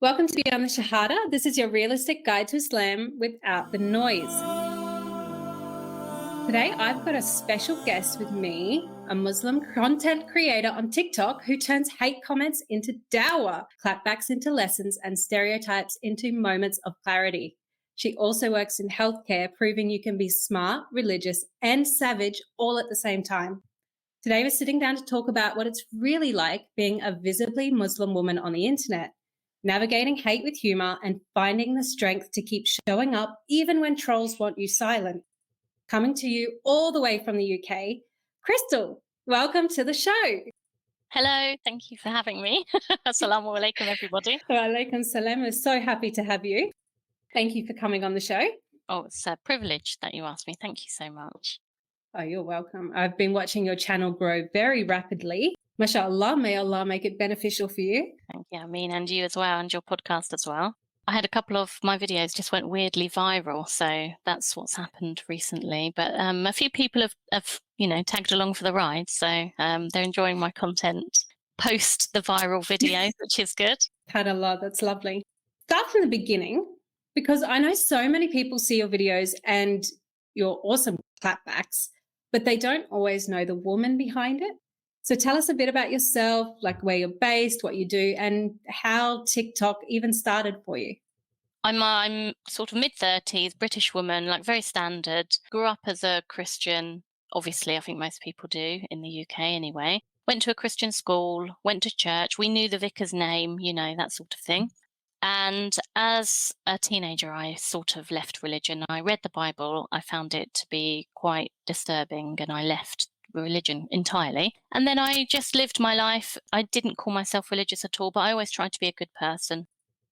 Welcome to Beyond the Shahada. This is your realistic guide to Islam without the noise. Today, I've got a special guest with me, a Muslim content creator on TikTok who turns hate comments into dawah, clapbacks into lessons, and stereotypes into moments of clarity. She also works in healthcare, proving you can be smart, religious, and savage all at the same time. Today, we're sitting down to talk about what it's really like being a visibly Muslim woman on the internet, navigating hate with humor, and finding the strength to keep showing up even when trolls want you silent. Coming to you all the way from the UK, Crystal, welcome to the show. Hello, thank you for having me. Assalamu alaikum, everybody. Wa alaikum salam. We're so happy to have you. Thank you for coming on the show. Oh, it's a privilege that you asked me. Thank you so much. Oh, you're welcome. I've been watching your channel grow very rapidly. MashaAllah, may Allah make it beneficial for you. Thank you, Amin, and you as well, and your podcast as well. I had a couple of my videos just went weirdly viral, so that's what's happened recently. But a few people have tagged along for the ride, so they're enjoying my content post the viral videos, which is good. SubhanAllah, that's lovely. Start from the beginning, because I know so many people see your videos and your awesome clapbacks, but they don't always know the woman behind it. So tell us a bit about yourself, like where you're based, what you do, and how TikTok even started for you. I'm sort of mid-30s, British woman, like very standard. Grew up as a Christian, obviously, I think most people do in the UK anyway. Went to a Christian school, went to church. We knew the vicar's name, that sort of thing. And as a teenager, I sort of left religion. I read the Bible. I found it to be quite disturbing, and I left religion entirely. And then I just lived my life. I didn't call myself religious at all, but I always tried to be a good person.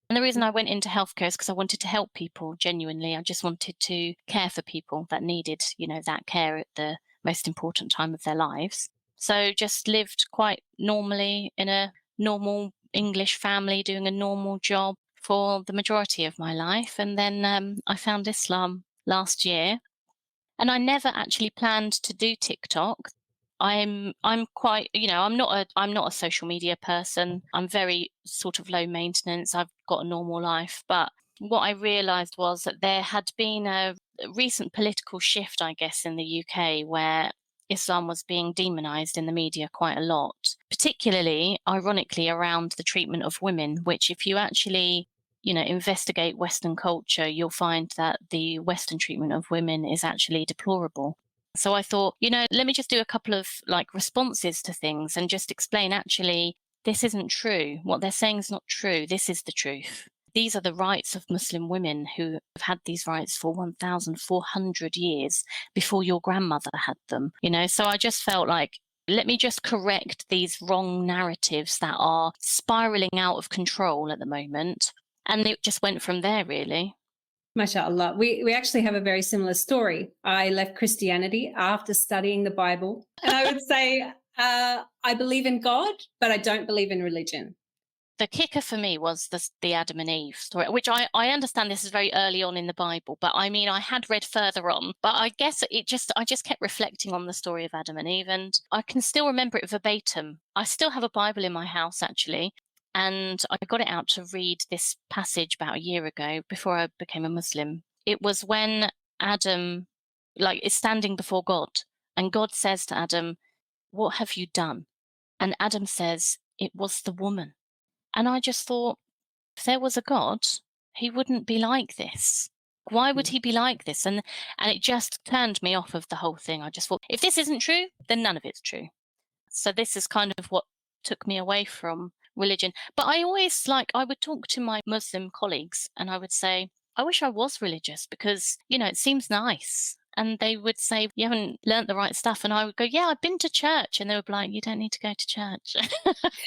And the reason I went into healthcare is because I wanted to help people genuinely. I just wanted to care for people that needed, that care at the most important time of their lives. So just lived quite normally in a normal English family, doing a normal job for the majority of my life. And then I found Islam last year. And I never actually planned to do TikTok. I'm quite, I'm not a social media person. I'm very sort of low maintenance. I've got a normal life. But what I realized was that there had been a recent political shift, I guess, in the UK where Islam was being demonized in the media quite a lot, particularly, ironically, around the treatment of women, which if you actually investigate Western culture, you'll find that the Western treatment of women is actually deplorable. So I thought, let me just do a couple of responses to things and just explain, actually, this isn't true. What they're saying is not true. This is the truth. These are the rights of Muslim women who have had these rights for 1,400 years before your grandmother had them. So I just felt like, let me just correct these wrong narratives that are spiraling out of control at the moment. And it just went from there, really. MashaAllah. We actually have a very similar story. I left Christianity after studying the Bible. And I would say I believe in God, but I don't believe in religion. The kicker for me was the Adam and Eve story, which I understand this is very early on in the Bible, but I mean, I had read further on, but I guess I just kept reflecting on the story of Adam and Eve, and I can still remember it verbatim. I still have a Bible in my house, actually. And I got it out to read this passage about a year ago before I became a Muslim. It was when Adam, is standing before God, and God says to Adam, "What have you done?" And Adam says, "It was the woman." And I just thought, if there was a God, he wouldn't be like this. Why would he be like this? And it just turned me off of the whole thing. I just thought, if this isn't true, then none of it's true. So this is kind of what took me away from religion. But I always I would talk to my Muslim colleagues and I would say, I wish I was religious because, it seems nice. And they would say, you haven't learnt the right stuff. And I would go, yeah, I've been to church. And they would be like, you don't need to go to church.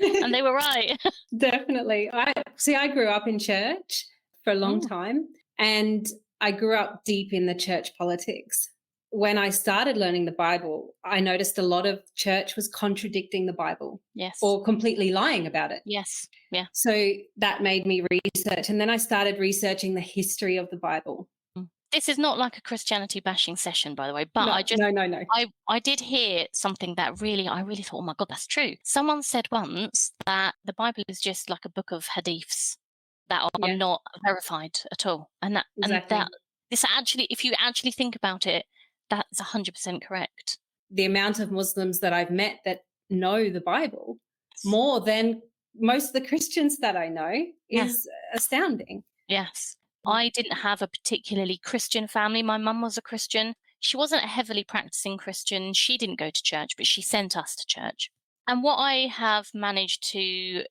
And they were right. Definitely. I grew up in church for a long time, and I grew up deep in the church politics. When I started learning the Bible, I noticed a lot of church was contradicting the Bible. Yes. Or completely lying about it. Yes. Yeah. So that made me research. And then I started researching the history of the Bible. This is not like a Christianity bashing session, by the way, but No. I did hear something that I really thought, oh my God, that's true. Someone said once that the Bible is just like a book of hadiths. that are Yeah. not verified at all. And Exactly. this actually, if you actually think about it, that's 100% correct. The amount of Muslims that I've met that know the Bible more than most of the Christians that I know Yeah. is astounding. Yes. I didn't have a particularly Christian family. My mum was a Christian. She wasn't a heavily practicing Christian. She didn't go to church, but she sent us to church. And what I have managed to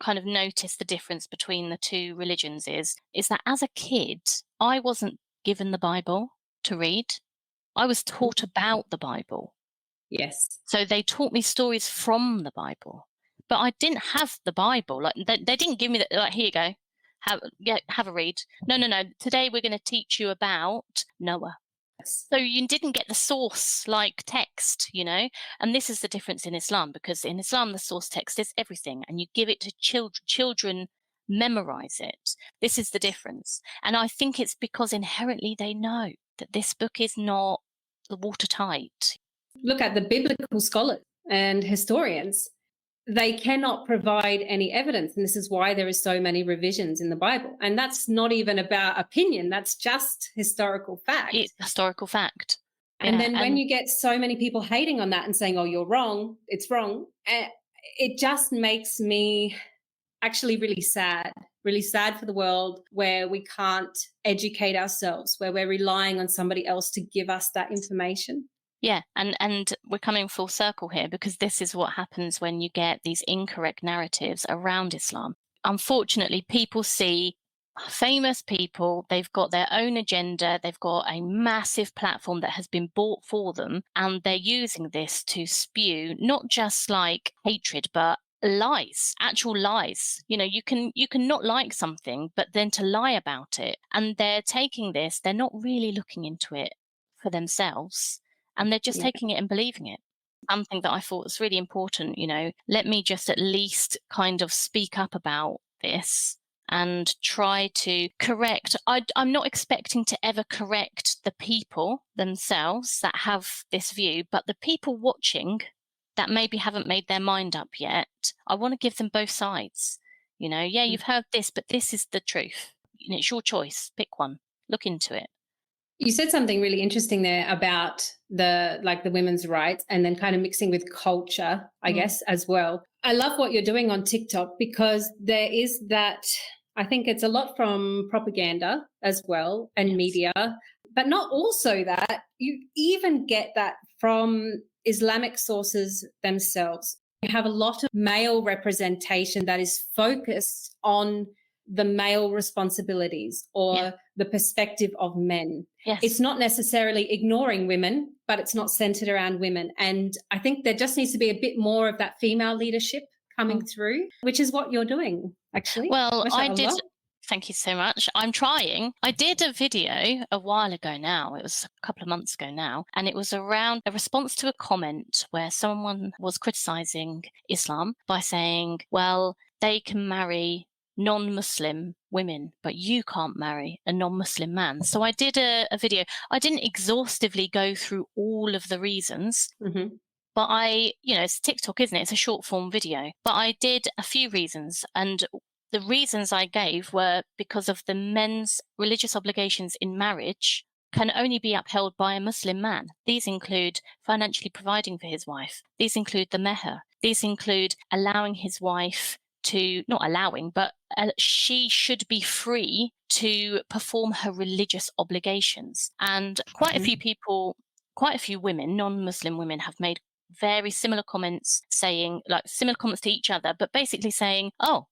kind of notice the difference between the two religions is that as a kid, I wasn't given the Bible to read. I was taught about the Bible. Yes. So they taught me stories from the Bible, but I didn't have the Bible. Like they didn't give me that. Like, here you go, have a read. No. Today we're going to teach you about Noah. Yes. So you didn't get the source like text, you know. And this is the difference in Islam, because in Islam the source text is everything, and you give it to children. Children memorize it. This is the difference, and I think it's because inherently they know that this book is not watertight. Look at the biblical scholars and historians. They cannot provide any evidence. And this is why there is so many revisions in the Bible. And that's not even about opinion. That's just historical fact. It's historical fact. And Yeah, then when you get so many people hating on that and saying, oh, you're wrong, it's wrong, it just makes me actually really sad for the world where we can't educate ourselves, where we're relying on somebody else to give us that information. Yeah, and we're coming full circle here, because this is what happens when you get these incorrect narratives around Islam. Unfortunately, people see famous people, they've got their own agenda, they've got a massive platform that has been bought for them, and they're using this to spew not just like hatred, but lies, actual lies. You know, you can not like something, but then to lie about it. And they're taking this, they're not really looking into it for themselves, and they're just taking it and believing it. Something that I thought was really important, you know, let me just at least kind of speak up about this and try to correct. I'm not expecting to ever correct the people themselves that have this view, but the people watching that maybe haven't made their mind up yet, I want to give them both sides. You know, yeah, you've heard this, but this is the truth. You know, it's your choice. Pick one. Look into it. You said something really interesting there about the women's rights, and then kind of mixing with culture, I guess, as well. I love what you're doing on TikTok, because there is that, I think it's a lot from propaganda as well, and media, but not also that. You even get that from Islamic sources themselves. You have a lot of male representation that is focused on the male responsibilities or the perspective of men. Yes. It's not necessarily ignoring women, but it's not centered around women. And I think there just needs to be a bit more of that female leadership coming through, which is what you're doing, actually. Well, Mashallah. I did. Thank you so much. I'm trying. I did a video a while ago now. It was a couple of months ago now. And it was around a response to a comment where someone was criticizing Islam by saying, well, they can marry non-Muslim women, but you can't marry a non-Muslim man. So I did a video. I didn't exhaustively go through all of the reasons, but it's TikTok, isn't it? It's a short form video. But I did a few reasons, and the reasons I gave were because of the men's religious obligations in marriage can only be upheld by a Muslim man. These include financially providing for his wife. These include the meher. These include allowing his wife not allowing, but she should be free to perform her religious obligations. And quite a few people, quite a few women, non-Muslim women, have made very similar comments saying, like similar comments to each other, but basically saying, oh,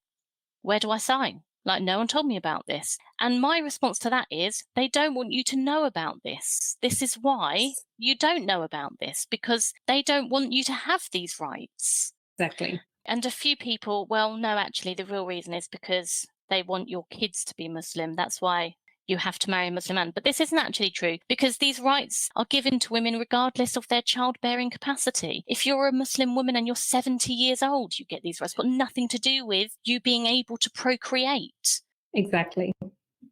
where do I sign? Like, no one told me about this. And my response to that is, they don't want you to know about this. This is why you don't know about this, because they don't want you to have these rights. Exactly. And a few people, well, no, actually, the real reason is because they want your kids to be Muslim. That's why you have to marry a Muslim man. But this isn't actually true, because these rights are given to women regardless of their childbearing capacity. If you're a Muslim woman and you're 70 years old, you get these rights. It's got nothing to do with you being able to procreate. Exactly.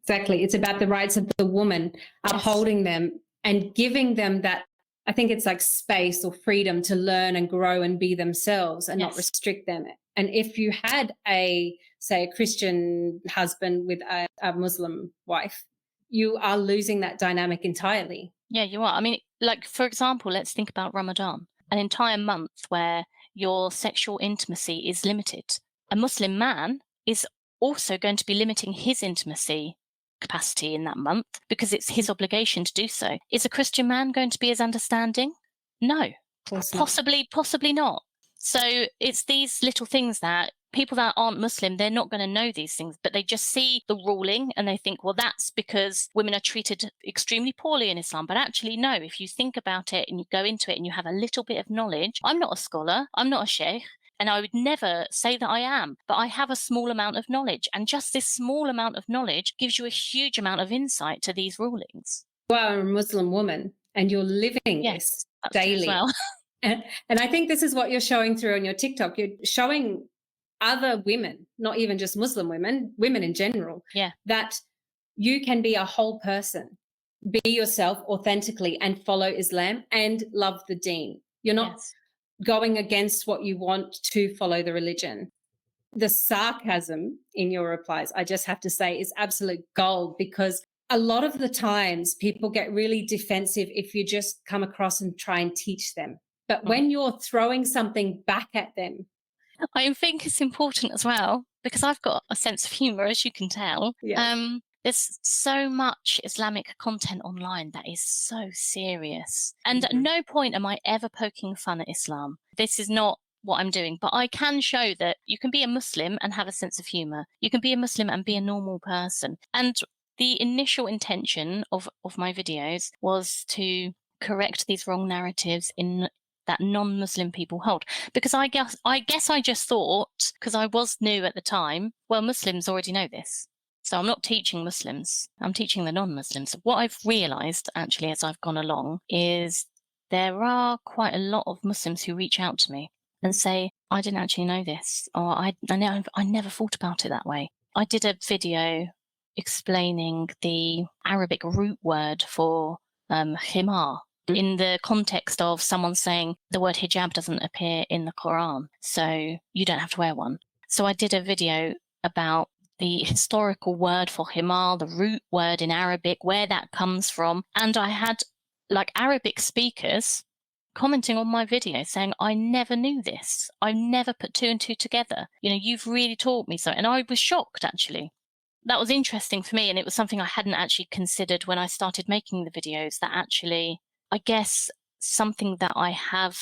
It's about the rights of the woman, upholding them and giving them that, I think it's like space or freedom to learn and grow and be themselves and not restrict them. And if you had a say, a Christian husband with a Muslim wife, you are losing that dynamic entirely. Yeah, you are. I mean, like, for example, let's think about Ramadan, an entire month where your sexual intimacy is limited. A Muslim man is also going to be limiting his intimacy capacity in that month because it's his obligation to do so. Is a Christian man going to be as understanding? No, possibly not. So it's these little things that people that aren't Muslim, they're not going to know these things, but they just see the ruling and they think, well, that's because women are treated extremely poorly in Islam. But actually, no, if you think about it and you go into it and you have a little bit of knowledge, I'm not a scholar, I'm not a sheikh, and I would never say that I am, but I have a small amount of knowledge. And just this small amount of knowledge gives you a huge amount of insight to these rulings. You are a Muslim woman and you're living this daily. Well. And I think this is what you're showing through on your TikTok. You're showing other women, not even just Muslim women, women in general, that you can be a whole person, be yourself authentically and follow Islam and love the deen. You're not going against what you want to follow the religion. The sarcasm in your replies, I just have to say, is absolute gold, because a lot of the times people get really defensive if you just come across and try and teach them. But when you're throwing something back at them, I think it's important as well, because I've got a sense of humour, as you can tell. Yes. There's so much Islamic content online that is so serious. And at no point am I ever poking fun at Islam. This is not what I'm doing. But I can show that you can be a Muslim and have a sense of humour. You can be a Muslim and be a normal person. And the initial intention of my videos was to correct these wrong narratives in that non-Muslim people hold. Because I guess I just thought, because I was new at the time, well, Muslims already know this. So I'm not teaching Muslims, I'm teaching the non-Muslims. What I've realised, actually, as I've gone along, is there are quite a lot of Muslims who reach out to me and say, I didn't actually know this, or I never thought about it that way. I did a video explaining the Arabic root word for himar, in the context of someone saying the word hijab doesn't appear in the Quran, so you don't have to wear one. So I did a video about the historical word for himar, the root word in Arabic, where that comes from. And I had like Arabic speakers commenting on my video saying, I never knew this. I never put two and two together. You know, you've really taught me so. And I was shocked, actually. That was interesting for me. And it was something I hadn't actually considered when I started making the videos, that actually, I guess something that I have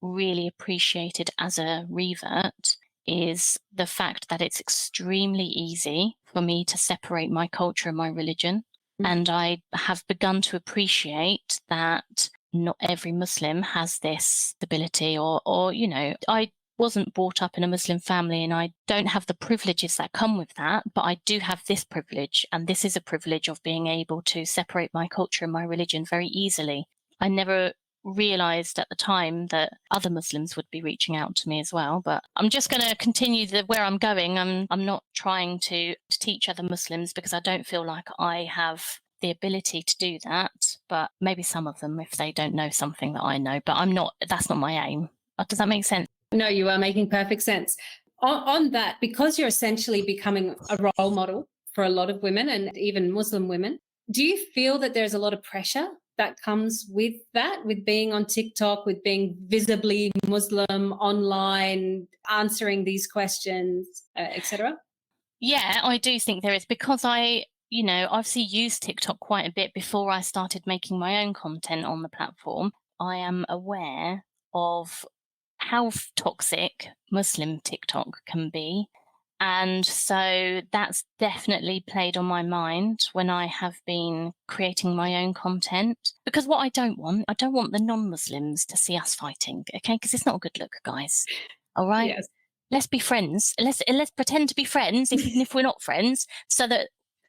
really appreciated as a revert is the fact that it's extremely easy for me to separate my culture and my religion. And I have begun to appreciate that not every Muslim has this ability, or, you know, I wasn't brought up in a Muslim family and I don't have the privileges that come with that, but I do have this privilege, and this is a privilege of being able to separate my culture and my religion very easily. I never realized at the time that other Muslims would be reaching out to me as well, but I'm just going to continue where I'm going. I'm not trying to teach other Muslims, because I don't feel like I have the ability to do that, but maybe some of them, if they don't know something that I know, but that's not my aim. Does that make sense? No, you are making perfect sense. On that, because you're essentially becoming a role model for a lot of women and even Muslim women, do you feel that there's a lot of pressure that comes with that, with being on TikTok, with being visibly Muslim online, answering these questions, etc.? Yeah, I do think there is, because I obviously used TikTok quite a bit before I started making my own content on the platform. I am aware of how toxic Muslim TikTok can be. And so that's definitely played on my mind when I have been creating my own content. Because what I don't want the non-Muslims to see us fighting, okay? Because it's not a good look, guys. All right? Yes. Let's be friends. Let's pretend to be friends, even if we're not friends, so that,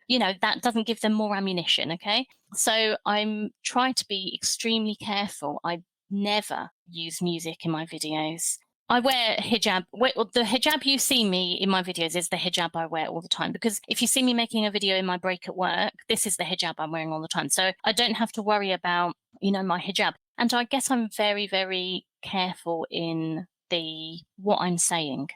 that doesn't give them more ammunition, okay? So I'm trying to be extremely careful. I never use music in my videos. I wear hijab. The hijab you see me in my videos is the hijab I wear all the time, because if you see me making a video in my break at work, this is the hijab I'm wearing all the time. So I don't have to worry about, my hijab. And I guess I'm very, very careful in what I'm saying.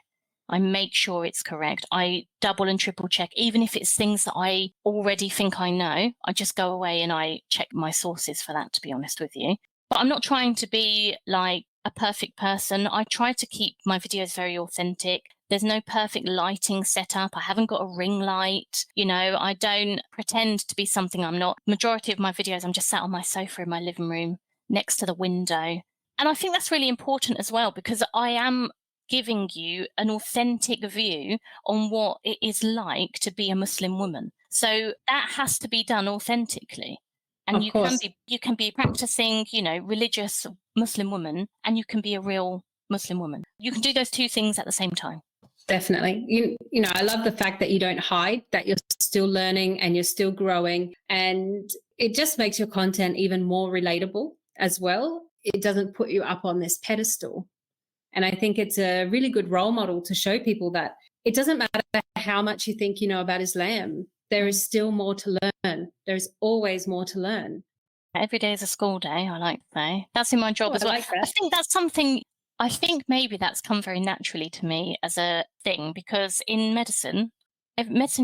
I make sure it's correct. I double and triple check, even if it's things that I already think I know. I just go away and I check my sources for that, to be honest with you. But I'm not trying to be like a perfect person. I try to keep my videos very authentic. There's no perfect lighting setup. I haven't got a ring light. I don't pretend to be something I'm not. Majority of my videos, I'm just sat on my sofa in my living room next to the window. And I think that's really important as well, because I am giving you an authentic view on what it is like to be a Muslim woman. So that has to be done authentically. And you can be practicing, religious Muslim woman, and you can be a real Muslim woman. You can do those two things at the same time. Definitely. I love the fact that you don't hide, that you're still learning and you're still growing. And it just makes your content even more relatable as well. It doesn't put you up on this pedestal. And I think it's a really good role model to show people that it doesn't matter how much you think you know about Islam. There is still more to learn. There's always more to learn. Every day is a school day, I like to say. That's in my job as well. I think that's something, I think maybe that's come very naturally to me as a thing, because in medicine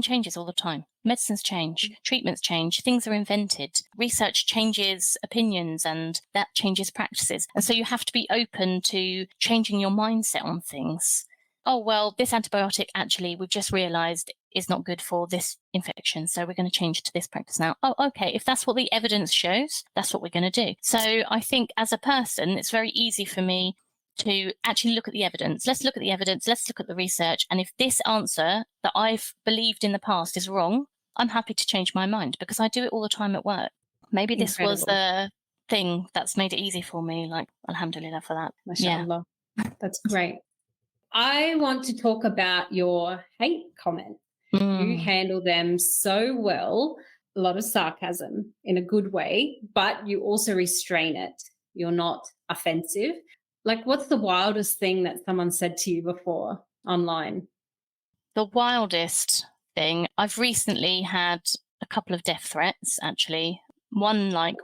changes all the time. Medicines change, treatments change, things are invented, research changes opinions, and that changes practices. And so you have to be open to changing your mindset on things. Oh, well, this antibiotic actually we've just realised is not good for this infection, so we're going to change to this practice now. Oh, okay, if that's what the evidence shows, that's what we're going to do. So I think as a person, it's very easy for me to actually look at the evidence. Let's look at the evidence, let's look at the research, and if this answer that I've believed in the past is wrong, I'm happy to change my mind, because I do it all the time at work. Maybe this was the thing that's made it easy for me, like, alhamdulillah for that. MashaAllah. That's great. I want to talk about your hate comments. You handle them so well, a lot of sarcasm in a good way, but you also restrain it. You're not offensive. Like, what's the wildest thing that someone said to you before online? The wildest thing, I've recently had a couple of death threats, actually. One, like,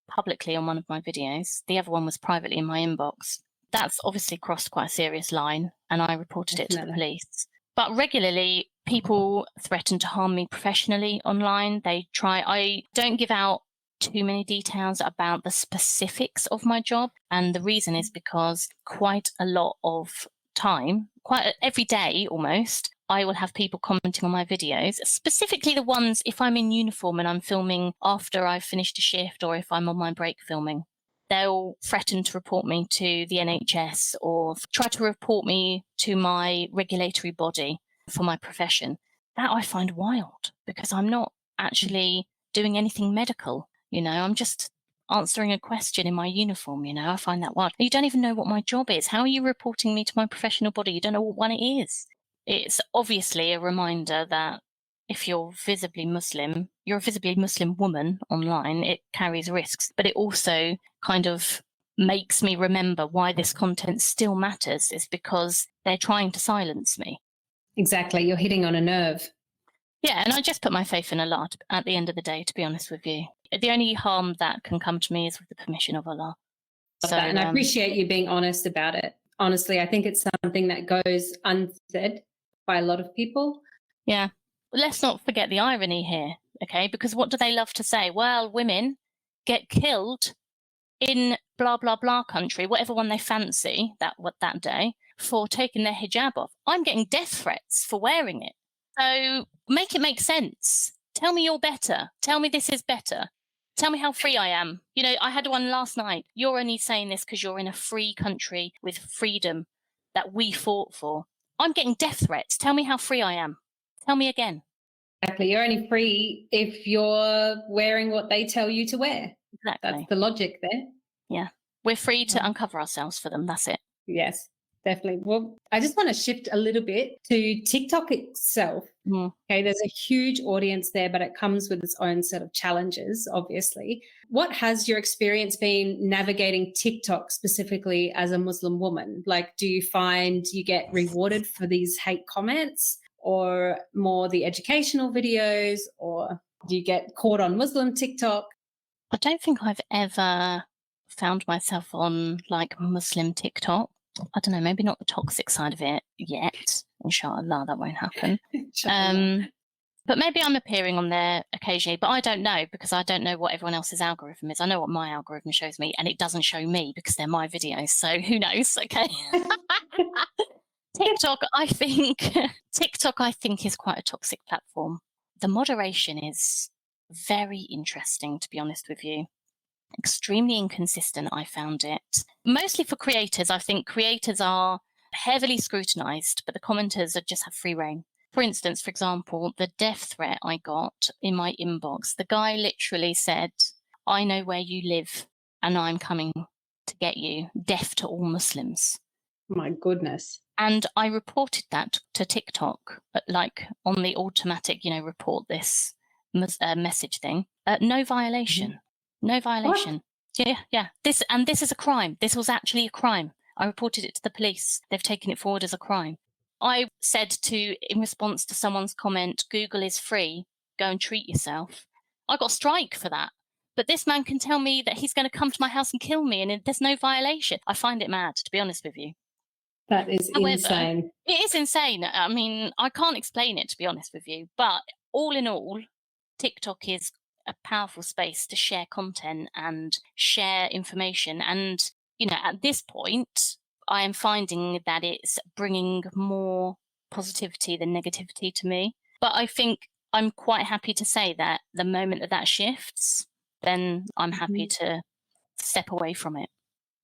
publicly on one of my videos. The other one was privately in my inbox. That's obviously crossed quite a serious line, and I reported it to the police. But regularly, people threaten to harm me professionally online. I don't give out too many details about the specifics of my job. And the reason is because quite a lot of time, quite every day almost, I will have people commenting on my videos, specifically the ones if I'm in uniform and I'm filming after I've finished a shift, or if I'm on my break filming. They'll threaten to report me to the NHS or try to report me to my regulatory body for my profession. That I find wild, because I'm not actually doing anything medical. I'm just answering a question in my uniform. I find that wild. You don't even know what my job is. How are you reporting me to my professional body? You don't know what one it is. It's obviously a reminder that if you're visibly Muslim, you're a visibly Muslim woman online, it carries risks, but it also kind of makes me remember why this content still matters, is because they're trying to silence me. Exactly. You're hitting on a nerve. Yeah, and I just put my faith in Allah at the end of the day, to be honest with you. The only harm that can come to me is with the permission of Allah. And I appreciate you being honest about it. Honestly, I think it's something that goes unsaid by a lot of people. Yeah. Let's not forget the irony here, okay? Because what do they love to say? Well, women get killed in blah, blah, blah country, whatever one they fancy that day, for taking their hijab off. I'm getting death threats for wearing it. So make it make sense. Tell me you're better. Tell me this is better. Tell me how free I am. I had one last night. You're only saying this because you're in a free country with freedom that we fought for. I'm getting death threats. Tell me how free I am. Tell me again. Exactly. You're only free if you're wearing what they tell you to wear. Exactly. That's the logic there. Yeah. We're free to uncover ourselves for them. That's it. Yes, definitely. Well, I just want to shift a little bit to TikTok itself. Okay, there's a huge audience there, but it comes with its own set of challenges, obviously. What has your experience been navigating TikTok specifically as a Muslim woman? Like, do you find you get rewarded for these hate comments, or more the educational videos, or do you get caught on Muslim TikTok? I don't think I've ever found myself on like Muslim TikTok. I don't know, maybe not the toxic side of it yet. Inshallah, that won't happen. Inshallah. But maybe I'm appearing on there occasionally, but I don't know because I don't know what everyone else's algorithm is. I know what my algorithm shows me, and it doesn't show me because they're my videos. So who knows? Okay. TikTok, I think is quite a toxic platform. The moderation is very interesting, to be honest with you. Extremely inconsistent, I found it. Mostly for creators. I think creators are heavily scrutinized, but the commenters just have free reign. For instance, for example, the death threat I got in my inbox, the guy literally said, I know where you live and I'm coming to get you, death to all Muslims. My goodness. And I reported that to TikTok, like on the automatic, report this message thing. No violation. Mm-hmm. No violation. What? Yeah. This is a crime. This was actually a crime. I reported it to the police. They've taken it forward as a crime. I said in response to someone's comment, Google is free, go and treat yourself. I got a strike for that. But this man can tell me that he's going to come to my house and kill me and there's no violation. I find it mad, to be honest with you. That is insane. It is insane. I mean, I can't explain it, to be honest with you. But all in all, TikTok is a powerful space to share content and share information. And, at this point, I am finding that it's bringing more positivity than negativity to me. But I think I'm quite happy to say that the moment that shifts, then I'm happy to step away from it.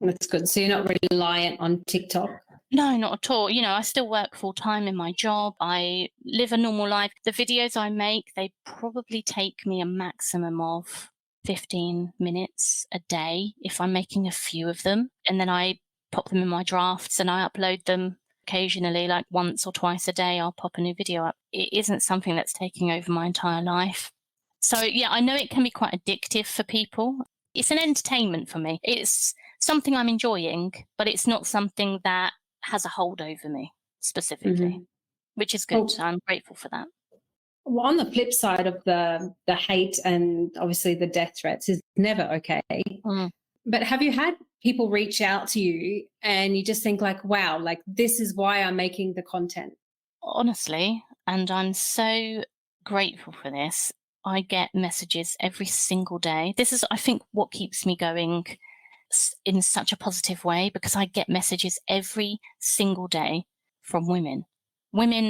That's good. So you're not reliant on TikTok? No, not at all. I still work full time in my job. I live a normal life. The videos I make, they probably take me a maximum of 15 minutes a day if I'm making a few of them. And then I pop them in my drafts and I upload them occasionally, like once or twice a day. I'll pop a new video up. It isn't something that's taking over my entire life. So yeah, I know it can be quite addictive for people. It's an entertainment for me. It's something I'm enjoying, but it's not something that has a hold over me specifically, which is good. So I'm grateful for that. Well, on the flip side of the hate and obviously the death threats is never okay. But have you had people reach out to you and you just think like, wow, like this is why I'm making the content? Honestly, and I'm so grateful for this. I get messages every single day. This is, I think, what keeps me going in such a positive way, because I get messages every single day from women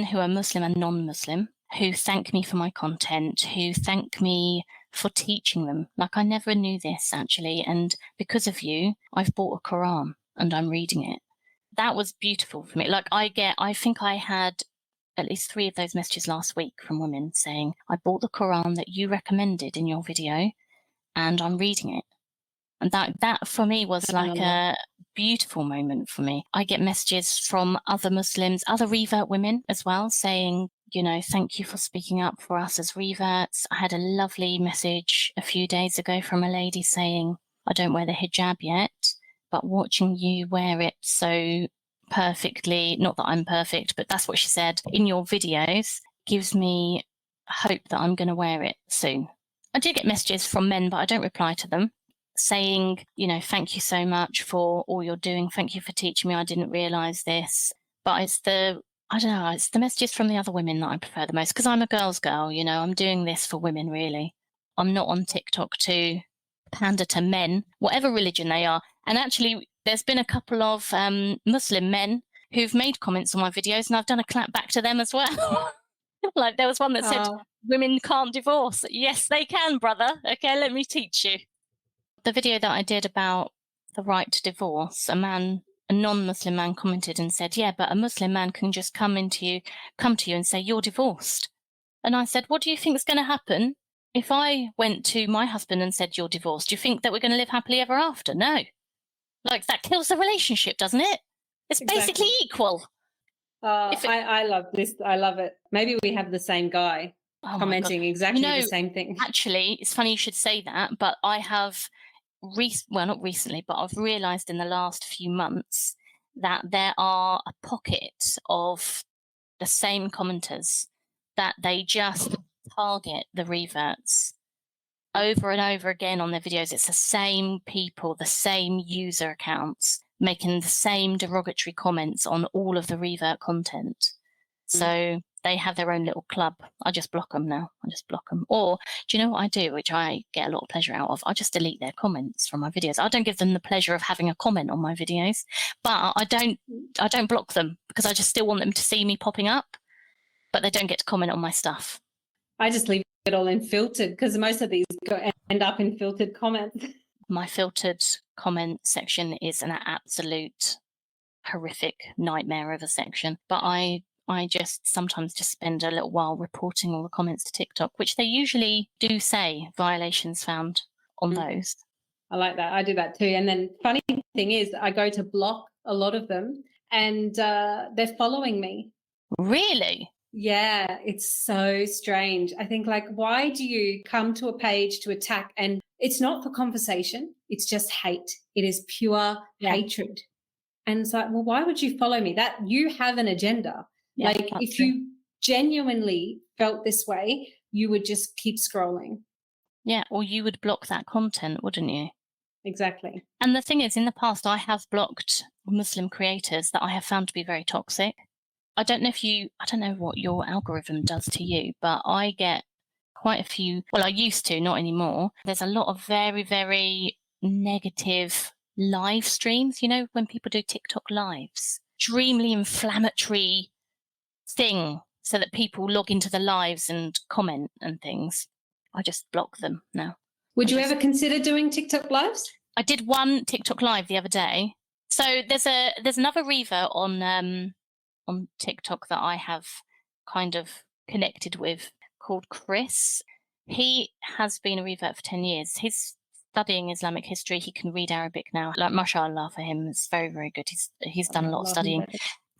who are Muslim and non-Muslim, who thank me for my content, who thank me for teaching them. Like, I never knew this actually, and because of you, I've bought a Quran and I'm reading it. That was beautiful for me. Like, I think I had at least 3 of those messages last week from women saying, I bought the Quran that you recommended in your video and I'm reading it. And that for me was like a beautiful moment for me. I get messages from other Muslims, other revert women as well, saying, thank you for speaking up for us as reverts. I had a lovely message a few days ago from a lady saying, I don't wear the hijab yet, but watching you wear it so perfectly, not that I'm perfect, but that's what she said, in your videos gives me hope that I'm going to wear it soon. I do get messages from men, but I don't reply to them, saying, thank you so much for all you're doing. Thank you for teaching me. I didn't realize this. But it's the messages from the other women that I prefer the most, because I'm a girl's girl, I'm doing this for women, really. I'm not on TikTok to pander to men, whatever religion they are. And actually, there's been a couple of Muslim men who've made comments on my videos, and I've done a clap back to them as well. Like, there was one that said, women can't divorce. Yes, they can, brother. Okay, let me teach you. The video that I did about the right to divorce, a non-Muslim man commented and said, yeah, but a Muslim man can just come to you and say, you're divorced. And I said, what do you think is going to happen if I went to my husband and said, you're divorced? Do you think that we're going to live happily ever after? No. Like, that kills the relationship, doesn't it? It's basically equal. I love this. I love it. Maybe we have the same guy commenting exactly the same thing. Actually, it's funny you should say that, but I have not recently, but I've realised in the last few months that there are a pocket of the same commenters that they just target the reverts over and over again on their videos. It's the same people, the same user accounts making the same derogatory comments on all of the revert content. So they have their own little club. I just block them now. I just block them. Or do you know what I do, which I get a lot of pleasure out of? I just delete their comments from my videos. I don't give them the pleasure of having a comment on my videos, but I don't block them because I just still want them to see me popping up, but they don't get to comment on my stuff. I just leave it all in filtered because most of these end up in filtered comments. My filtered comment section is an absolute horrific nightmare of a section, but I just sometimes just spend a little while reporting all the comments to TikTok, which they usually do say violations found on those. I like that. I do that too. And then funny thing is I go to block a lot of them and they're following me. Really? Yeah, it's so strange. I think, like, why do you come to a page to attack? And it's not for conversation. It's just hate. It is pure hatred. And it's like, well, why would you follow me? That you have an agenda. Yeah, like if you genuinely felt this way, you would just keep scrolling. Yeah, or you would block that content, wouldn't you? Exactly. And the thing is, in the past, I have blocked Muslim creators that I have found to be very toxic. I don't know what your algorithm does to you, but I get quite a few, well, I used to, not anymore. There's a lot of very, very negative live streams, you know, when people do TikTok lives, extremely inflammatory thing so that people log into the lives and comment and things. I just block them now. Would you ever consider doing TikTok lives? I did one TikTok live the other day. So there's another revert on TikTok that I have kind of connected with called Chris. He has been a revert for 10 years. He's studying Islamic history. He can read Arabic now. Like, mashallah for him. It's very, very good. He's done a lot of studying.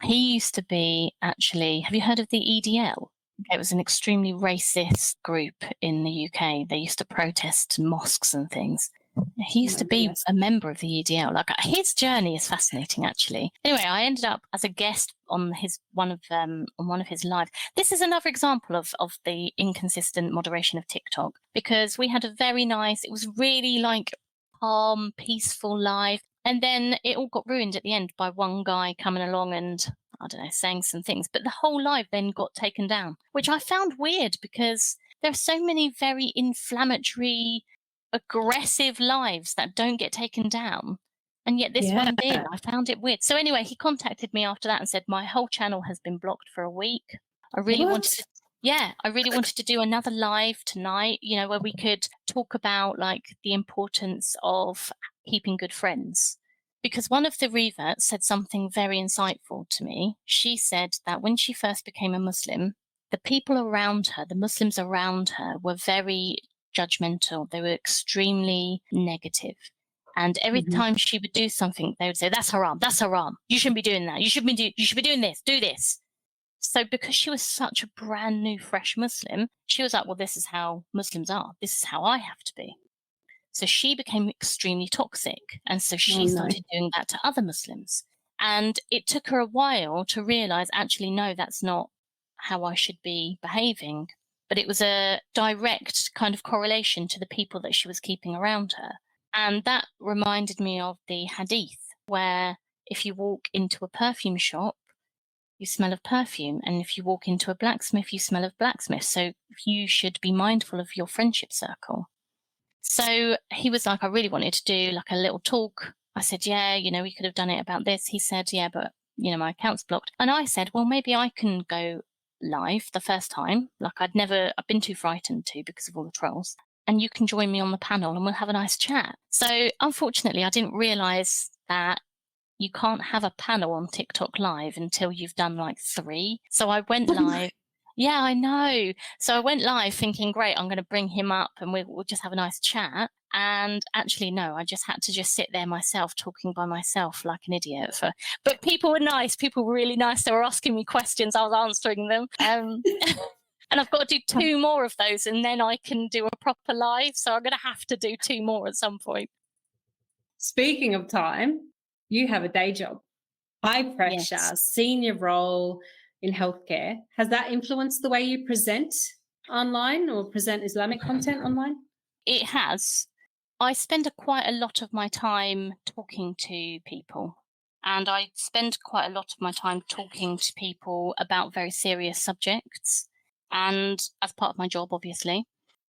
He used to be actually, have you heard of the EDL? It was an extremely racist group in the UK. They used to protest mosques and things. He used to be a member of the EDL. Like, his journey is fascinating, actually. Anyway, I ended up as a guest on one of his lives. This is another example of the inconsistent moderation of TikTok, because we had a very nice, it was really like calm, peaceful live. And then it all got ruined at the end by one guy coming along and, I don't know, saying some things. But the whole live then got taken down, which I found weird because there are so many very inflammatory, aggressive lives that don't get taken down. And yet this one did. I found it weird. So anyway, he contacted me after that and said, my whole channel has been blocked for a week. I really wanted to do another live tonight, you know, where we could talk about like the importance of keeping good friends. Because one of the reverts said something very insightful to me. She said that when she first became a Muslim, the people around her, the Muslims around her, were very judgmental. They were extremely negative. And every time she would do something, they would say, that's haram, that's haram. You shouldn't be doing that. You should be doing this, do this. So because she was such a brand new, fresh Muslim, she was like, well, this is how Muslims are. This is how I have to be. So she became extremely toxic. And so she started doing that to other Muslims. And it took her a while to realize, actually, no, that's not how I should be behaving. But it was a direct kind of correlation to the people that she was keeping around her. And that reminded me of the hadith, where if you walk into a perfume shop, you smell of perfume. And if you walk into a blacksmith, you smell of blacksmith. So you should be mindful of your friendship circle. So he was like, I really wanted to do like a little talk. I said, yeah, you know, we could have done it about this. He said, yeah, but, you know, my account's blocked. And I said, well, maybe I can go live the first time. Like I've been too frightened to because of all the trolls. And you can join me on the panel and we'll have a nice chat. So unfortunately, I didn't realize that you can't have a panel on TikTok live until you've done like 3. So I went live. Yeah, I know. So I went live thinking, great, I'm going to bring him up and we'll just have a nice chat. And actually, no, I just had to just sit there myself, talking by myself like an idiot. But people were nice. People were really nice. They were asking me questions. I was answering them. And I've got to do 2 more of those and then I can do a proper live. So I'm going to have to do 2 more at some point. Speaking of time, you have a day job. High pressure, senior role in healthcare. Has that influenced the way you present online or present Islamic content online? It has. I spend quite a lot of my time talking to people. And I spend quite a lot of my time talking to people about very serious subjects. And as part of my job, obviously,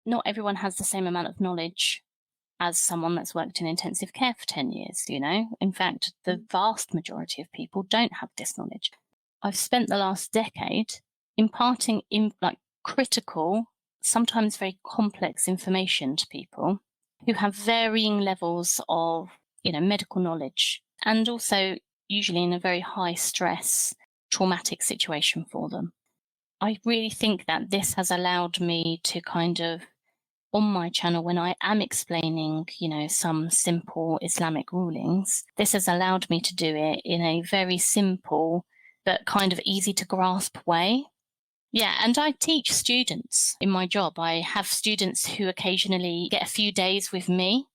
not everyone has the same amount of knowledge as someone that's worked in intensive care for 10 years, you know. In fact, the vast majority of people don't have this knowledge. I've spent the last decade imparting critical, sometimes very complex information to people who have varying levels of, medical knowledge, and also usually in a very high stress, traumatic situation for them. I really think that this has allowed me to kind of, on my channel, when I am explaining, some simple Islamic rulings, this has allowed me to do it in a very simple but kind of easy to grasp way. Yeah, and I teach students in my job. I have students who occasionally get a few days with me,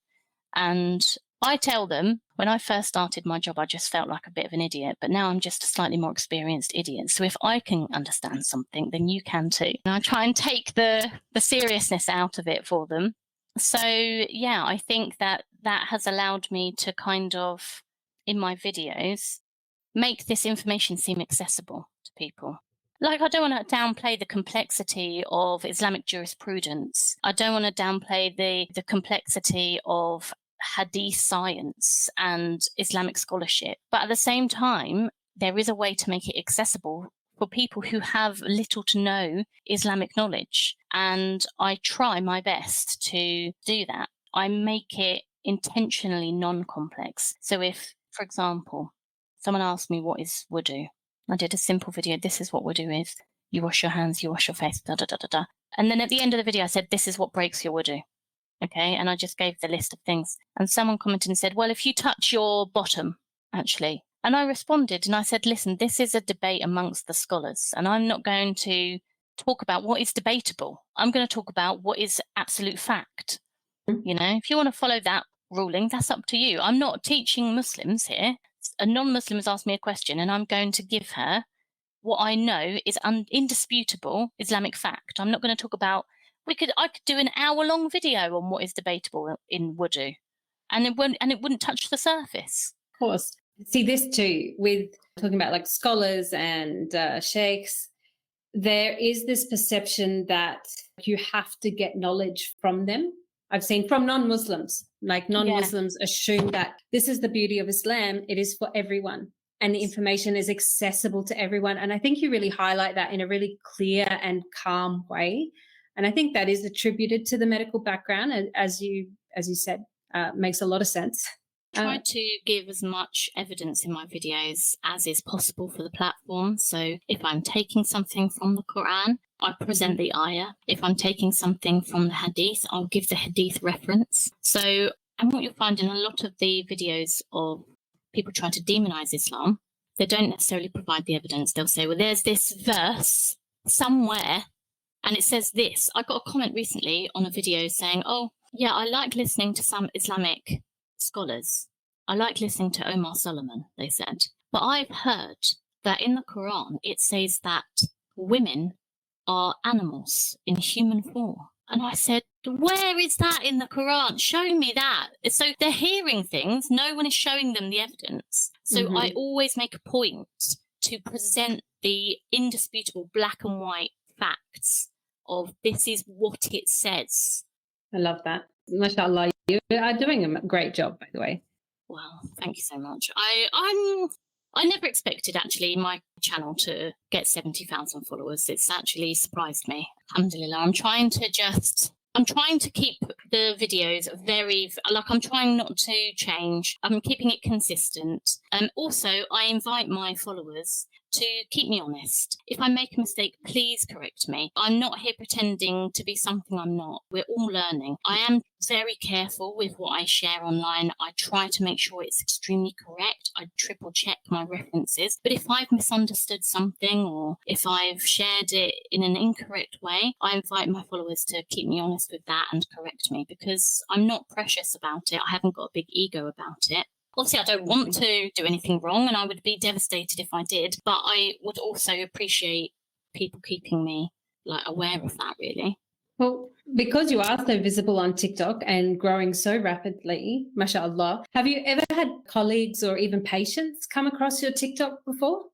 and I tell them, when I first started my job, I just felt like a bit of an idiot, but now I'm just a slightly more experienced idiot. So if I can understand something, then you can too. And I try and take the seriousness out of it for them. So yeah, I think that has allowed me to kind of, in my videos, make this information seem accessible to people. Like, I don't want to downplay the complexity of Islamic jurisprudence. I don't want to downplay the complexity of Hadith science and Islamic scholarship. But at the same time, there is a way to make it accessible for people who have little to no Islamic knowledge. And I try my best to do that. I make it intentionally non-complex. So if, for example, someone asked me, what is wudu? I did a simple video. This is what wudu is. You wash your hands, you wash your face, da, da, da, da, da. And then at the end of the video, I said, this is what breaks your wudu. Okay. And I just gave the list of things. And someone commented and said, well, if you touch your bottom, actually. And I responded and I said, listen, this is a debate amongst the scholars. And I'm not going to talk about what is debatable. I'm going to talk about what is absolute fact. If you want to follow that ruling, that's up to you. I'm not teaching Muslims here. A non-Muslim has asked me a question and I'm going to give her what I know is indisputable Islamic fact. I'm not going to talk about, I could do an hour-long video on what is debatable in wudu, and it wouldn't touch the surface. Of course. See, this too, with talking about like scholars and sheikhs, there is this perception that you have to get knowledge from them. I've seen from non-Muslims, like non-Muslims assume that this is the beauty of Islam. It is for everyone and the information is accessible to everyone. And I think you really highlight that in a really clear and calm way. And I think that is attributed to the medical background, as you said, makes a lot of sense. Try to give as much evidence in my videos as is possible for the platform. So if I'm taking something from the Quran, I present the ayah. If I'm taking something from the hadith, I'll give the hadith reference. So, and what you'll find in a lot of the videos of people trying to demonize Islam, they don't necessarily provide the evidence. They'll say, well, there's this verse somewhere and it says this. I got a comment recently on a video saying, oh, yeah, I like listening to some Islamic scholars. I like listening to Omar Solomon, they said. But I've heard that in the Quran, it says that women are animals in human form. And I said, where is that in the Quran? Show me that. So they're hearing things. No one is showing them the evidence. So I always make a point to present the indisputable black and white facts of this is what it says. I love that. MashaAllah, you are doing a great job, by the way. Well, thank you so much. I never expected, actually, my channel to get 70,000 followers. It's actually surprised me. Alhamdulillah. I'm trying to keep the videos I'm trying not to change. I'm keeping it consistent. Also, I invite my followers to keep me honest. If I make a mistake, please correct me. I'm not here pretending to be something I'm not. We're all learning. I am very careful with what I share online. I try to make sure it's extremely correct. I triple check my references. But if I've misunderstood something or if I've shared it in an incorrect way, I invite my followers to keep me honest with that and correct me, because I'm not precious about it. I haven't got a big ego about it. Obviously, I don't want to do anything wrong, and I would be devastated if I did. But I would also appreciate people keeping me aware of that, really. Well, because you are so visible on TikTok and growing so rapidly, mashallah, have you ever had colleagues or even patients come across your TikTok before?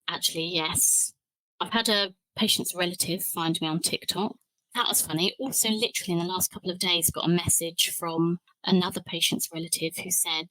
Actually, yes. I've had a patient's relative find me on TikTok. That was funny. Also, literally in the last couple of days, got a message from another patient's relative who said,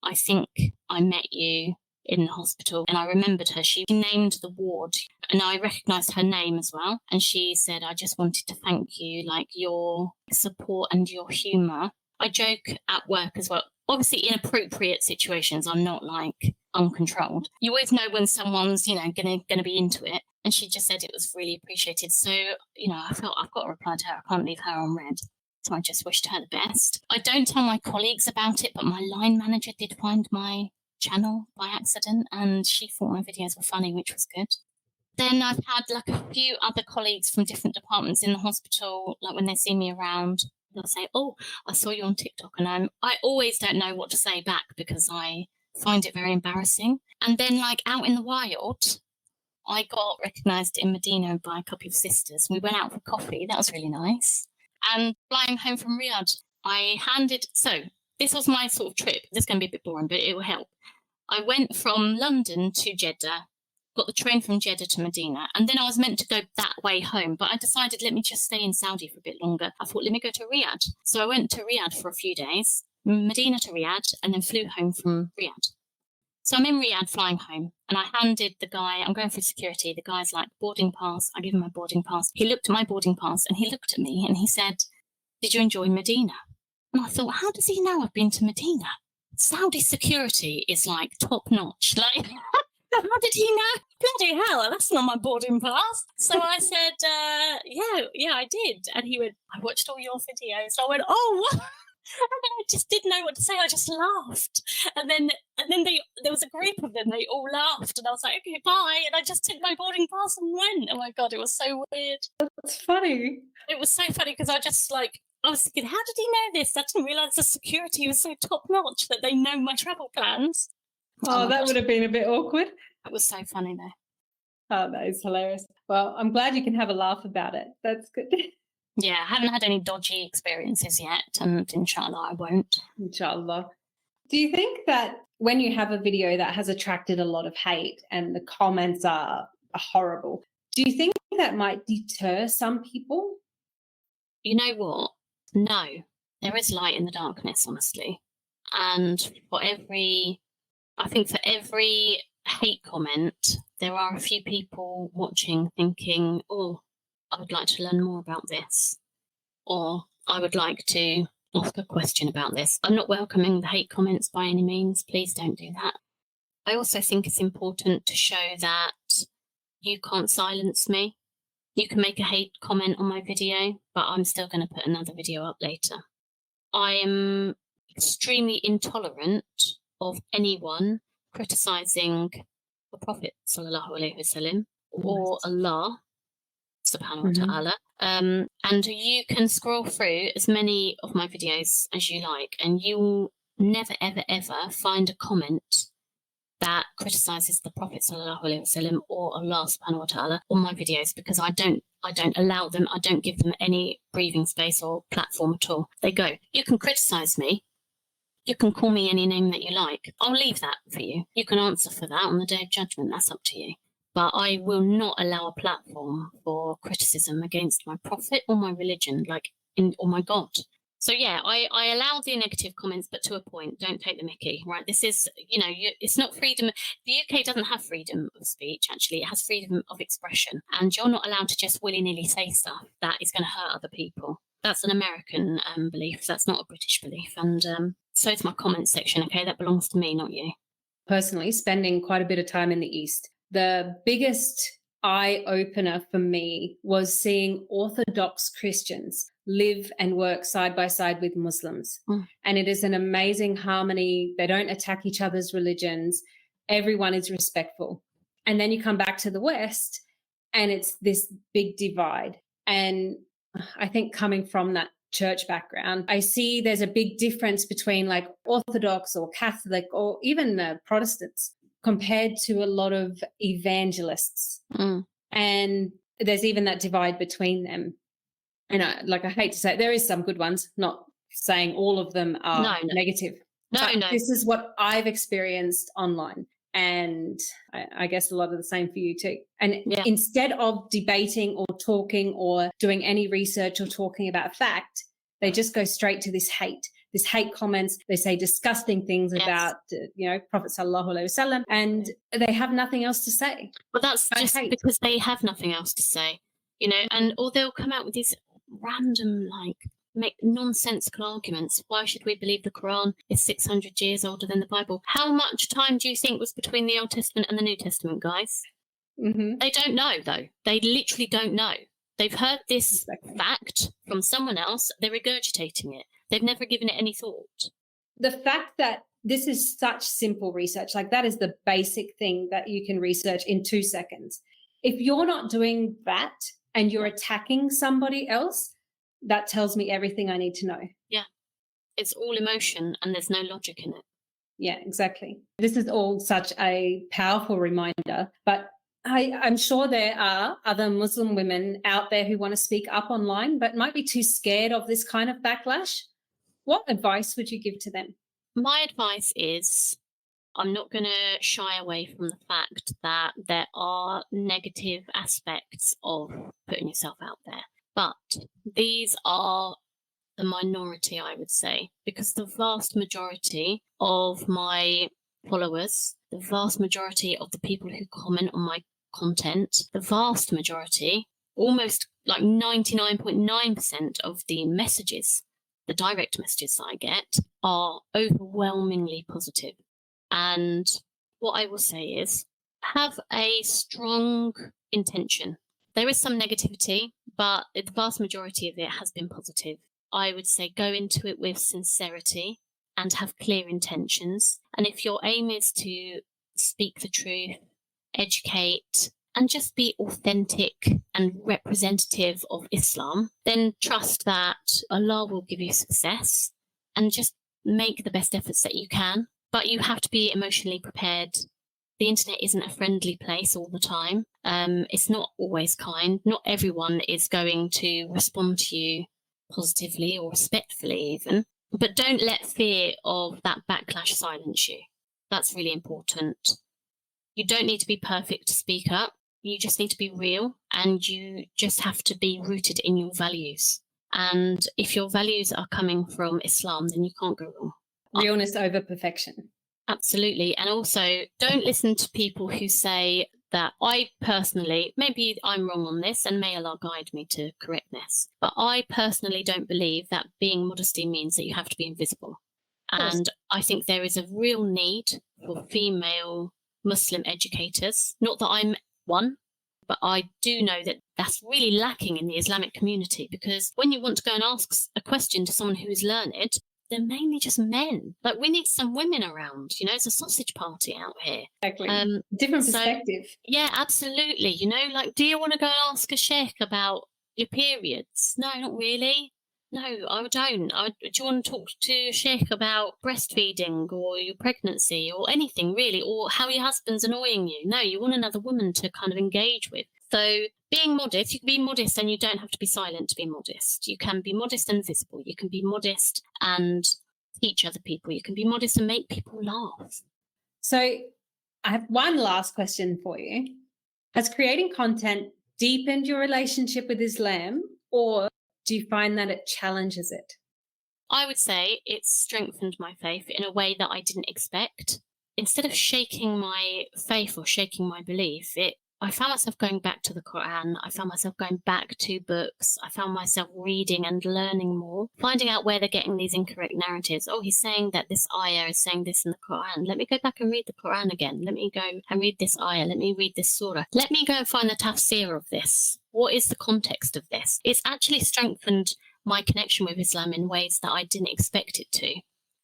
I think I met you in the hospital and I remembered her. She named the ward and I recognised her name as well. And she said, I just wanted to thank you, like your support and your humour. I joke at work as well. Obviously, in appropriate situations, I'm not like uncontrolled. You always know when someone's, gonna be into it. And she just said it was really appreciated. So, I felt I've got to reply to her. I can't leave her on red. So I just wished her the best. I don't tell my colleagues about it, but my line manager did find my channel by accident and she thought my videos were funny, which was good. Then I've had like a few other colleagues from different departments in the hospital, like when they see me around, they'll say, oh, I saw you on TikTok. And I always don't know what to say back because I find it very embarrassing. And then like out in the wild, I got recognised in Medina by a couple of sisters. We went out for coffee. That was really nice. And flying home from Riyadh, this was my sort of trip. This is going to be a bit boring, but it will help. I went from London to Jeddah, got the train from Jeddah to Medina, and then I was meant to go that way home, but I decided, let me just stay in Saudi for a bit longer. I thought, let me go to Riyadh. So I went to Riyadh for a few days, Medina to Riyadh, and then flew home from Riyadh. So I'm in Riyadh flying home, and I handed the guy, I'm going through security, the guy's like, boarding pass. I give him my boarding pass. He looked at my boarding pass, and he looked at me, and he said, did you enjoy Medina? And I thought, how does he know I've been to Medina? Saudi security is like top notch. Like, how did he know? Bloody hell, that's not my boarding pass. So I said, yeah, I did. And he went, I watched all your videos. I went, oh, what? And then I just didn't know what to say. I just laughed. And then there was a group of them. They all laughed. And I was like, okay, bye. And I just took my boarding pass and went. Oh my God, it was so weird. That's funny. It was so funny because I was thinking, how did he know this? I didn't realise the security was so top-notch that they know my travel plans. Oh, that would have been a bit awkward. It was so funny, though. Oh, that is hilarious. Well, I'm glad you can have a laugh about it. That's good. Yeah, I haven't had any dodgy experiences yet, and inshallah I won't. Inshallah. Do you think that when you have a video that has attracted a lot of hate and the comments are horrible, do you think that might deter some people? You know what? No. There is light in the darkness, honestly. And for every hate comment, there are a few people watching thinking, oh, I would like to learn more about this. Or I would like to ask a question about this. I'm not welcoming the hate comments by any means. Please don't do that. I also think it's important to show that you can't silence me. You can make a hate comment on my video, but I'm still going to put another video up later. I am extremely intolerant of anyone criticising the Prophet ﷺ or Allah subhanahu wa ta'ala. And you can scroll through as many of my videos as you like, and you'll never, ever, ever find a comment that criticises the Prophet ﷺ or Allah subhanahu wa ta'ala on my videos, because I don't allow them, I don't give them any breathing space or platform at all. They go, you can criticise me, you can call me any name that you like. I'll leave that for you. You can answer for that on the Day of Judgment. That's up to you. But I will not allow a platform for criticism against my Prophet or my religion, or my God. So yeah, I allow the negative comments, but to a point. Don't take the mickey, right? This is, it's not freedom. The UK doesn't have freedom of speech, actually. It has freedom of expression. And you're not allowed to just willy-nilly say stuff that is going to hurt other people. That's an American belief. That's not a British belief. And so it's my comment section, okay? That belongs to me, not you. Personally, spending quite a bit of time in the East, the biggest eye-opener for me was seeing Orthodox Christians live and work side by side with Muslims. And it is an amazing harmony. They don't attack each other's religions. Everyone is respectful. And then you come back to the West and it's this big divide. And I think coming from that church background, I see there's a big difference between like Orthodox or Catholic or even Protestants compared to a lot of evangelists. And there's even that divide between them. And I hate to say it, there is some good ones, not saying all of them are negative. No. This is what I've experienced online. And I guess a lot of the same for you too. And instead of debating or talking or doing any research or talking about fact, they just go straight to this hate comments. They say disgusting things about, Prophet sallallahu alaihi wasallam, and they have nothing else to say. Well, that's just because they have nothing else to say, or they'll come out with these random, make nonsensical arguments. Why should we believe the Quran is 600 years older than the Bible? How much time do you think was between the Old Testament and the New Testament, guys? Mm-hmm. They don't know, though. They literally don't know. They've heard this fact from someone else. They're regurgitating it. They've never given it any thought. The fact that this is such simple research, that is the basic thing that you can research in 2 seconds. If you're not doing that and you're attacking somebody else, that tells me everything I need to know. Yeah. It's all emotion and there's no logic in it. Yeah, exactly. This is all such a powerful reminder, but I'm sure there are other Muslim women out there who want to speak up online, but might be too scared of this kind of backlash. What advice would you give to them? My advice is, I'm not going to shy away from the fact that there are negative aspects of putting yourself out there. But these are the minority, I would say, because the vast majority of my followers, the vast majority of the people who comment on my content, the vast majority, almost 99.9% of the messages, the direct messages that I get, are overwhelmingly positive. And what I will say is, have a strong intention. There is some negativity, but the vast majority of it has been positive. I would say go into it with sincerity and have clear intentions. And if your aim is to speak the truth, educate, and just be authentic and representative of Islam, then trust that Allah will give you success and just make the best efforts that you can. But you have to be emotionally prepared. The internet isn't a friendly place all the time. It's not always kind. Not everyone is going to respond to you positively or respectfully even. But don't let fear of that backlash silence you. That's really important. You don't need to be perfect to speak up. You just need to be real, and you just have to be rooted in your values. And if your values are coming from Islam, then you can't go wrong. Realness over perfection. Absolutely. And also, don't listen to people who say that I personally, maybe I'm wrong on this, and may Allah guide me to correctness, but I personally don't believe that being modesty means that you have to be invisible. And I think there is a real need for female Muslim educators. Not that I'm one, but I do know that that's really lacking in the Islamic community, because when you want to go and ask a question to someone who is learned, they're mainly just men. We need some women around, it's a sausage party out here. Exactly. Different perspective. Yeah, absolutely. Do you want to go and ask a sheikh about your periods? No, not really. No, I don't. Do you want to talk to a sheikh about breastfeeding or your pregnancy or anything really, or how your husband's annoying you? No, you want another woman to kind of engage with. So being modest, you can be modest and you don't have to be silent to be modest. You can be modest and visible. You can be modest and teach other people. You can be modest and make people laugh. So I have one last question for you. Has creating content deepened your relationship with Islam, or do you find that it challenges it? I would say it's strengthened my faith in a way that I didn't expect. Instead of shaking my faith or shaking my belief, I found myself going back to the Quran. I found myself going back to books. I found myself reading and learning more, finding out where they're getting these incorrect narratives. Oh, he's saying that this ayah is saying this in the Quran. Let me go back and read the Quran again. Let me go and read this ayah. Let me read this surah. Let me go and find the tafsir of this. What is the context of this? It's actually strengthened my connection with Islam in ways that I didn't expect it to.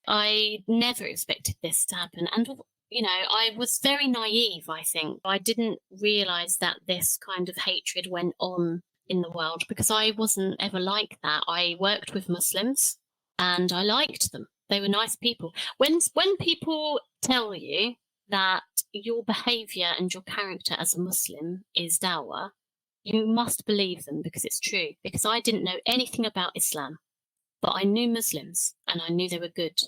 I never expected this to happen. And I was very naive, I think. I didn't realise that this kind of hatred went on in the world, because I wasn't ever like that. I worked with Muslims and I liked them. They were nice people. When people tell you that your behaviour and your character as a Muslim is Dawah, You must believe them because it's true. Because I didn't know anything about Islam, but I knew Muslims and I knew they were good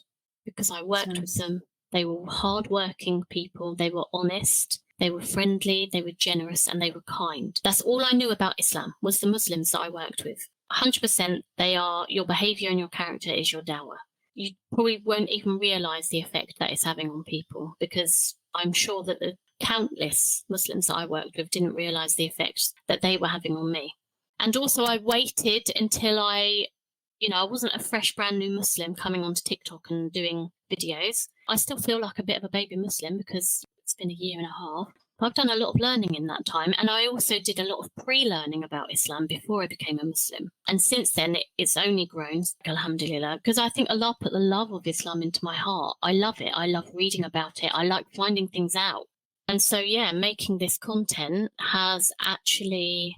because I worked with them. They were hardworking people. They were honest. They were friendly. They were generous and they were kind. That's all I knew about Islam was the Muslims that I worked with. 100% they are, your behavior and your character is your dawah. You probably won't even realize the effect that it's having on people because I'm sure that the countless Muslims that I worked with didn't realize the effects that they were having on me. And also I waited until I wasn't a fresh brand new Muslim coming onto TikTok and doing videos. I still feel like a bit of a baby Muslim because it's been a year and a half. I've done a lot of learning in that time, and I also did a lot of pre-learning about Islam before I became a Muslim. And since then, it's only grown, alhamdulillah, because I think Allah put the love of Islam into my heart. I love it. I love reading about it. I like finding things out. And so, making this content has actually,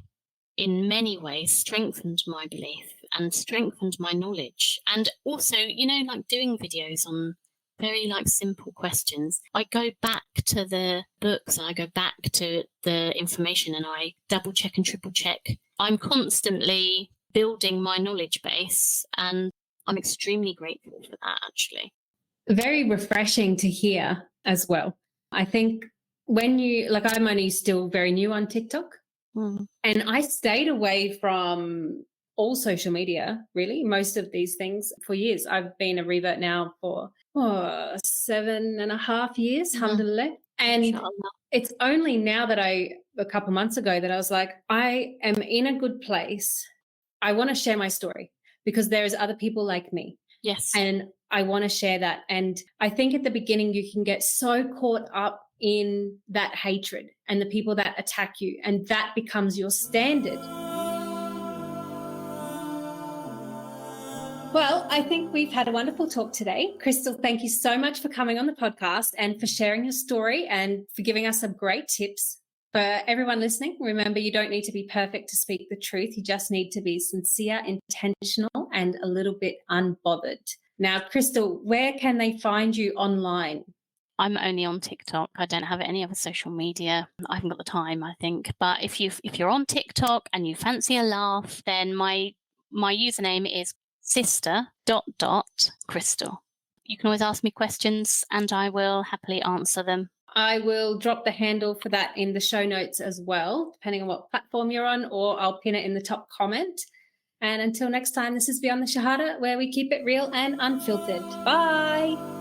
in many ways, strengthened my belief and strengthened my knowledge. And also, like doing videos on very simple questions. I go back to the books and I go back to the information and I double check and triple check. I'm constantly building my knowledge base and I'm extremely grateful for that, actually. Very refreshing to hear as well. I think when I'm only still very new on TikTok and I stayed away from all social media, really, most of these things for years. I've been a revert now for 7.5 years, alhamdulillah. And inshallah. It's only now that a couple months ago that I was like, I am in a good place. I want to share my story because there's other people like me. Yes. And I want to share that. And I think at the beginning you can get so caught up in that hatred and the people that attack you, and that becomes your standard. Well, I think we've had a wonderful talk today. Crystal, thank you so much for coming on the podcast and for sharing your story and for giving us some great tips. For everyone listening, remember you don't need to be perfect to speak the truth. You just need to be sincere, intentional, and a little bit unbothered. Now, Crystal, where can they find you online? I'm only on TikTok. I don't have any other social media. I haven't got the time, I think. But if you're on TikTok and you fancy a laugh, then my username is sister.crystal. You can always ask me questions and I will happily answer them. I will drop the handle for that in the show notes as well, depending on what platform you're on, or I'll pin it in the top comment. And until next time, this is Beyond the Shahada, where we keep it real and unfiltered. Bye.